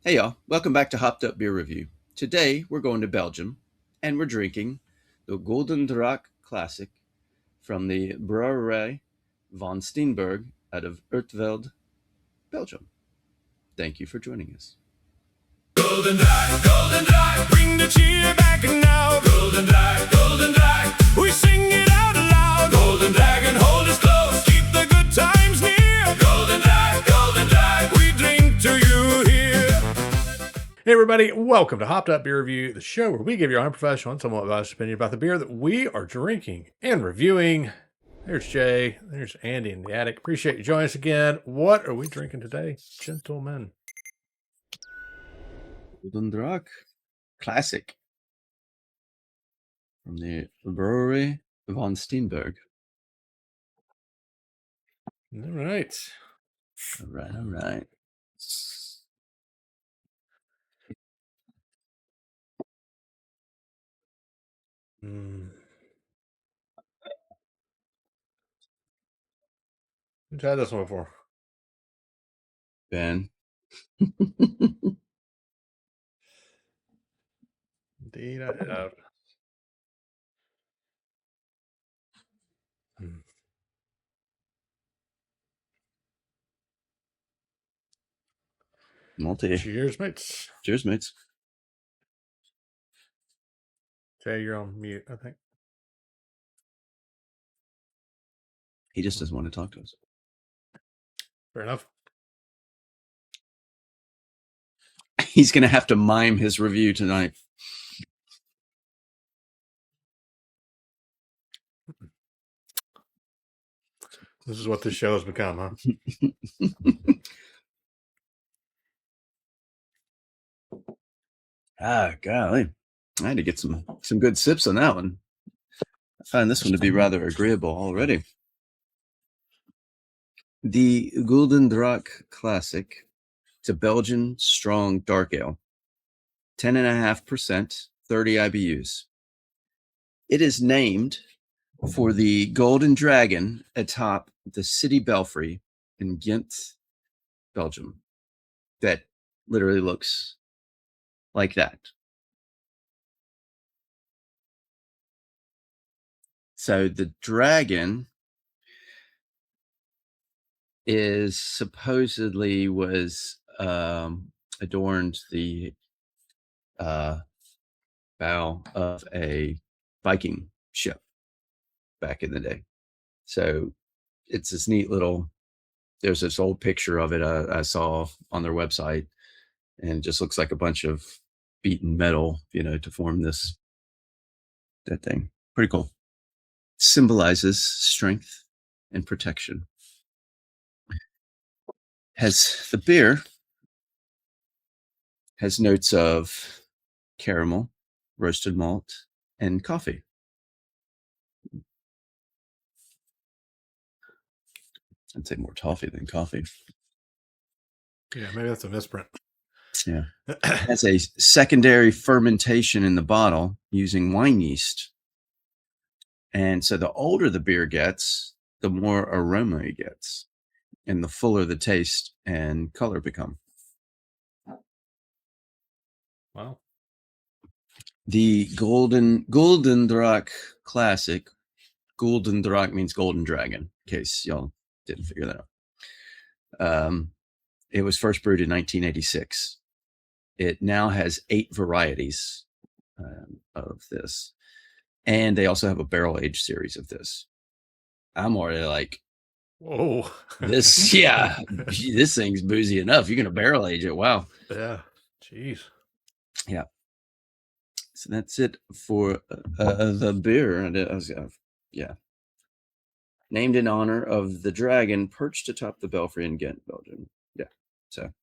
Hey y'all, welcome back to Hopped Up Beer Review. Today we're going to Belgium and we're drinking the Gulden Draak Classic from the Brouwerij Van Steenberge out of Urtveld, Belgium. Thank you for joining us. Gulden Draak, bring the cheer back now. Gulden Draak, we sing it out aloud. Gulden Draak, hold us close, keep the good times near. Gulden Draak, we drink to you here. Hey everybody, welcome to Hopped Up Beer Review, the show where we give you our unprofessional and somewhat biased opinion about the beer that we are drinking and reviewing. There's Jay, there's Andy in the attic. Appreciate you joining us again. What are we drinking today, gentlemen? Gulden Draak Classic from the Brouwerij Van Steenberge. All right. All right. I've tried this one before. Ben. Indeed, I have. Multi. Cheers, mates. Cheers, mates. Jay, you're on mute, I think. He just doesn't want to talk to us. Fair enough. He's going to have to mime his review tonight. This is what this show has become, huh? Golly. I had to get some good sips on that one. I find this one to be rather agreeable already. The Gulden Draak Classic. It's a Belgian strong dark ale. 10.5%, 30 IBUs. It is named for the golden dragon atop the city belfry in Ghent, Belgium. That literally looks like that. So the dragon is supposedly was adorned the bow of a Viking ship back in the day. So it's this neat little, there's this old picture of it I saw on their website, and it just looks like a bunch of beaten metal, to form that thing. Pretty cool. Symbolizes strength and protection. The beer has notes of caramel, roasted malt, and coffee. I'd say more toffee than coffee. Yeah, maybe that's a misprint. Yeah. It has a secondary fermentation in the bottle using wine yeast. And so the older the beer gets, the more aroma it gets, and the fuller the taste and color become. Wow. The Gulden Draak Classic. Gulden Draak means golden dragon, in case y'all didn't figure that out. It was first brewed in 1986. It now has 8 varieties of this. And they also have a barrel age series of this. I'm already like, whoa, this, yeah, this thing's boozy enough. You're going to barrel age it. Wow. Yeah. Jeez. Yeah. So that's it for the beer. Yeah. Named in honor of the dragon perched atop the belfry in Ghent, Belgium. Yeah. So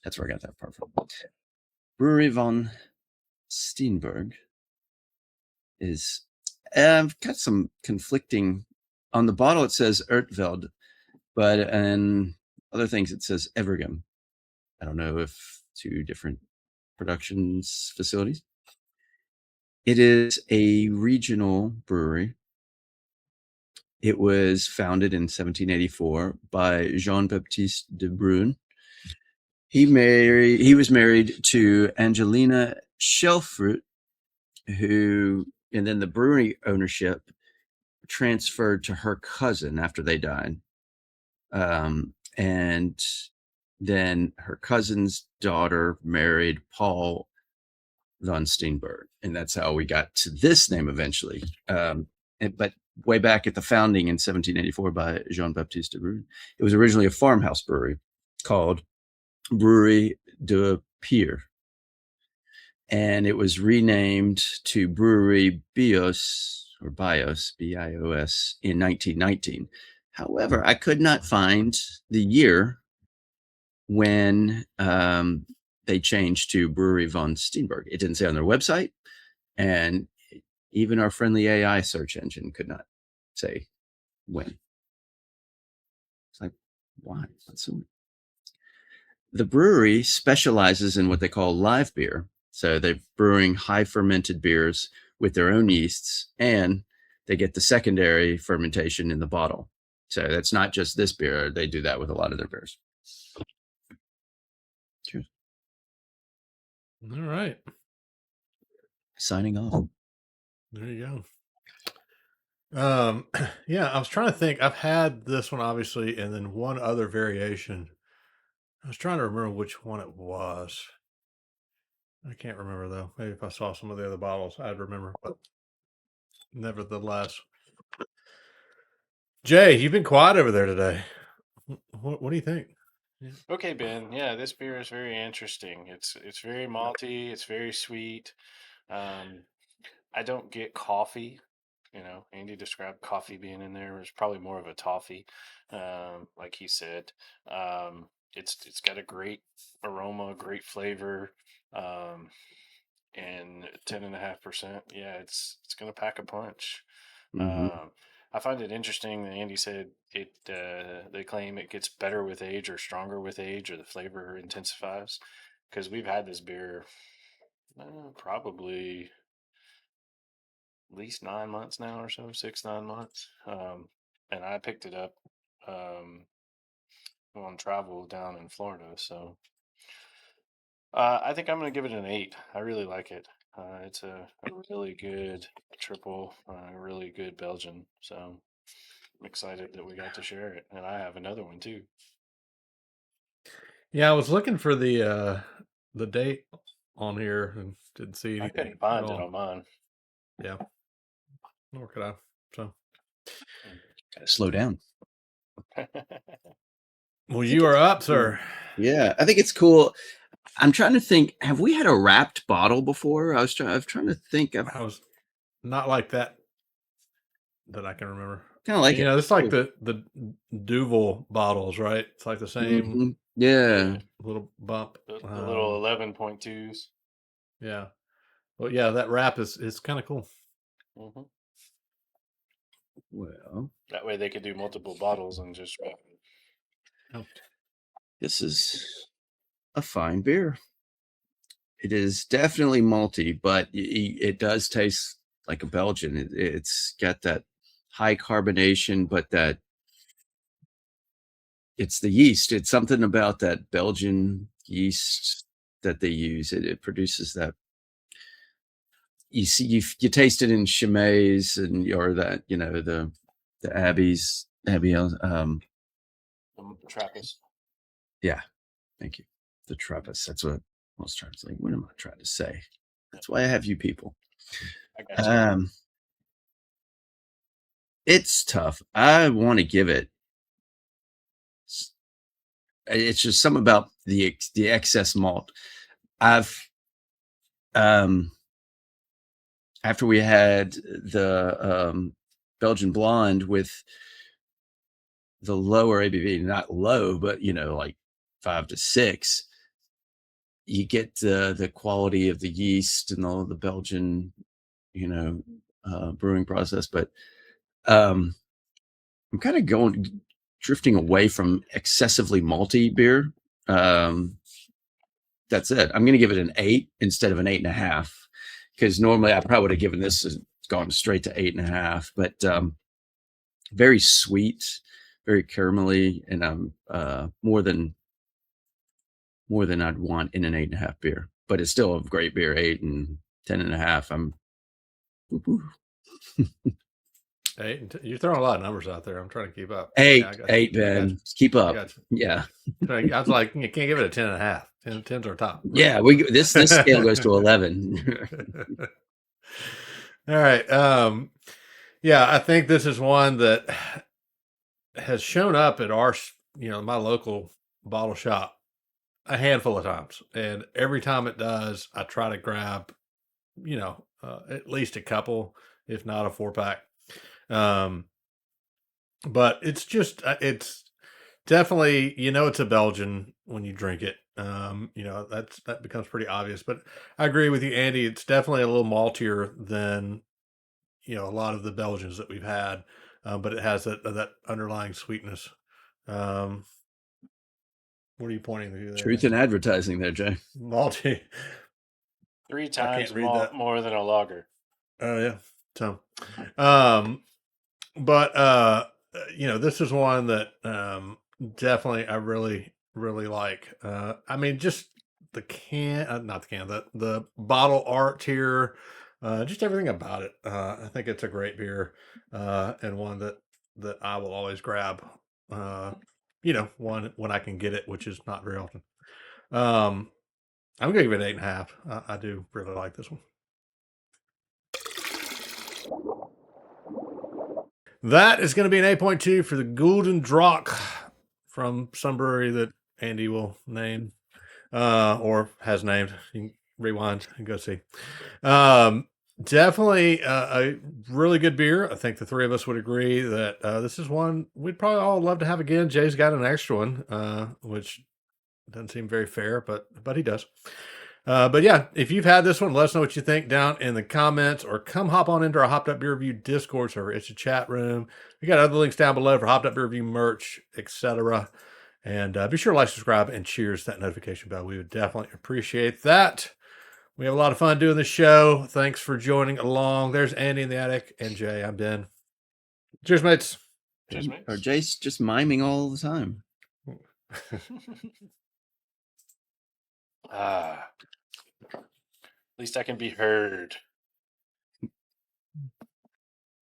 that's where I got that part from. Brouwerij Van Steenberge is, I've got some conflicting, on the bottle it says Urtveld, but in other things it says Evergem. I don't know if 2 different productions facilities. It is a regional brewery. It was founded in 1784 by Jean-Baptiste de Bruyn. He was married to Angelina Shellfruit, and then the brewery ownership transferred to her cousin after they died. And then her cousin's daughter married Paul Van Steenberge, and that's how we got to this name eventually. But way back at the founding in 1784 by Jean-Baptiste de Bruyne, it was originally a farmhouse brewery called Brouwerij de Pier, and it was renamed to Brouwerij Bios B-I-O-S in 1919. However, I could not find the year when they changed to Brouwerij Van Steenberge. It didn't say on their website, and even our friendly AI search engine could not say when. It's like, why? What's so? The brewery specializes in what they call live beer. So they're brewing high fermented beers with their own yeasts, and they get the secondary fermentation in the bottle. So that's not just this beer. They do that with a lot of their beers. Cheers. All right. Signing off. There you go. Yeah, I was trying to think. I've had this one, obviously, and then one other variation. I was trying to remember which one it was. I can't remember, though. Maybe if I saw some of the other bottles, I'd remember. But nevertheless. Jay, you've been quiet over there today. What do you think? Okay, Ben. Yeah, this beer is very interesting. It's very malty. It's very sweet. I don't get coffee. Andy described coffee being in there. It's probably more of a toffee, like he said. It's got a great aroma, great flavor, and 10.5%. Yeah, it's gonna pack a punch. Mm-hmm. I find it interesting that Andy said they claim it gets better with age or stronger with age, or the flavor intensifies. Because we've had this beer probably at least 9 months now or so, 6-9 months. And I picked it up on travel down in Florida. So I think I'm going to give it an 8. I really like it. It's a really good triple, really good Belgian. So I'm excited that we got to share it. And I have another one too. Yeah, I was looking for the date on here and didn't see anything. I couldn't find it on mine. Yeah. Nor could I. So Gotta slow down. Well, you are up, sir. Yeah, I think it's cool. I'm trying to think. Have we had a wrapped bottle before? I was trying to think of. I was not like that I can remember. Kind of like it. It's like the Duvel bottles, right? It's like the same. Mm-hmm. Yeah. Little bump. The little 11.2s. Yeah. Well, yeah, that wrap is kind of cool. Mm-hmm. Well, that way they could do multiple bottles and just wrap it. Oh. This is a fine beer. It is definitely malty, but it does taste like a Belgian. It's got that high carbonation, but it's the yeast. It's something about that Belgian yeast that they use. It produces that. You see, you taste it in Chimay's or that the Abbey's Trappist. Yeah, thank you. The Trappist. That's what I was trying to say. What am I trying to say? That's why I have you people. I got you. It's tough. I want to give it. It's just something about the excess malt. After we had the Belgian blonde with the lower ABV, not low, but like 5 to 6, you get the quality of the yeast and all the Belgian, brewing process. But I'm kind of drifting away from excessively malty beer. That's it. I'm going to give it an 8 instead of an 8.5, because normally I probably would have given this, gone straight to 8.5. But very sweet, very caramelly, and more than more than I'd want in an 8.5 beer, but it's still a great beer. 8 and 10.5. I'm. Woo-hoo. 8 and you're throwing a lot of numbers out there. I'm trying to keep up. 8, Yeah, I got you. 8, I got Ben. you. Keep I up. got you. Yeah. I was like, you can't give it a 10.5. 10's our top. Yeah, this scale goes to 11. All right. Yeah, I think this is one that has shown up at our, my local bottle shop a handful of times, and every time it does, I try to grab, at least a couple, if not a 4-pack. But it's just, it's definitely, it's a Belgian when you drink it. That becomes pretty obvious. But I agree with you, Andy. It's definitely a little maltier than a lot of the Belgians that we've had, but it has that underlying sweetness. What are you pointing to there? Truth in advertising there, Jay. Malty. 3 times read that. more than a lager. Oh yeah. So, but this is one that definitely I really, really like. I mean, just the can, not the can, the bottle art here, just everything about it. I think it's a great beer, and one that I will always grab. One when I can get it, which is not very often. I'm gonna give it 8.5. I do really like this one. That is going to be an 8.2 for the Gulden Draak from some brewery that Andy will name, or has named. You can rewind and go see. Definitely a really good beer. I think the three of us would agree that this is one we'd probably all love to have again. Jay's got an extra one, which doesn't seem very fair, but he does. But yeah, if you've had this one, let us know what you think down in the comments, or come hop on into our Hopped Up Beer Review Discord server. It's a chat room. We got other links down below for Hopped Up Beer Review merch, etc. And be sure to like, subscribe, and cheers that notification bell. We would definitely appreciate that. We have a lot of fun doing this show. Thanks for joining along. There's Andy in the attic, and Jay. I'm Ben. Cheers, mates. Cheers, mates. Or Jay's just miming all the time. At least I can be heard.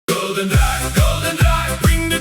Gulden Draak, bring the